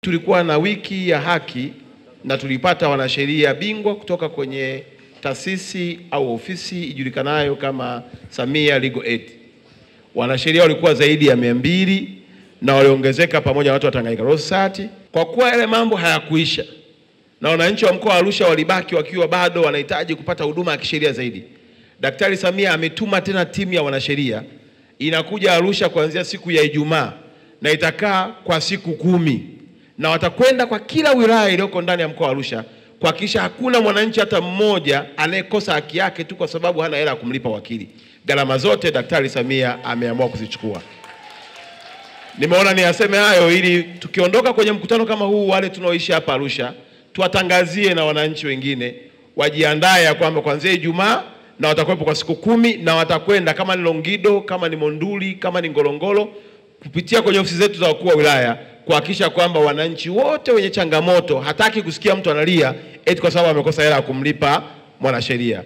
tulikuwa na wiki ya haki na tulipata wanasheria bingwa kutoka kwenye taasisi au ofisi ijulikanayo kama Samia Legal Aid. Wanasheria walikuwa zaidi ya 200 na waliongezeka pamoja na watu wa Tanganyika Law Society. Kwa kuwa yale mambo hayakuisha na wananchi wa mkoa wa Arusha walibaki wakiwa bado wanahitaji kupata huduma ya kisheria zaidi, Daktari Samia ametuma tena timu ya wanasheria inakuja Arusha kuanzia siku ya Ijumaa na itakaa kwa siku 10, na watakwenda kwa kila wilaya iliyoko ndani ya mkoa wa Arusha kuhakikisha hakuna mwananchi hata mmoja anayekosa haki yake tu kwa sababu hana hela ya kumlipa wakili. Gharama zote Daktari Samia ameamua kuzichukua. Nimeona niyaseme hayo ili tukiondoka kwenye mkutano kama huu, wale tunaoishi hapa Arusha tuwatangazie na wananchi wengine wajiandae ya kwamba kuanzia Ijumaa na watakuwepo kwa siku 10 na watakwenda kama ni Longido, kama ni Monduli, kama ni Ngorongoro, kupitia kwenye ofisi zetu za wakuu wa wilaya kuhakikisha kwamba wananchi wote wenye changamoto, hataki kusikia mtu analia eti kwa sababu amekosa hela ya kumlipa mwanasheria.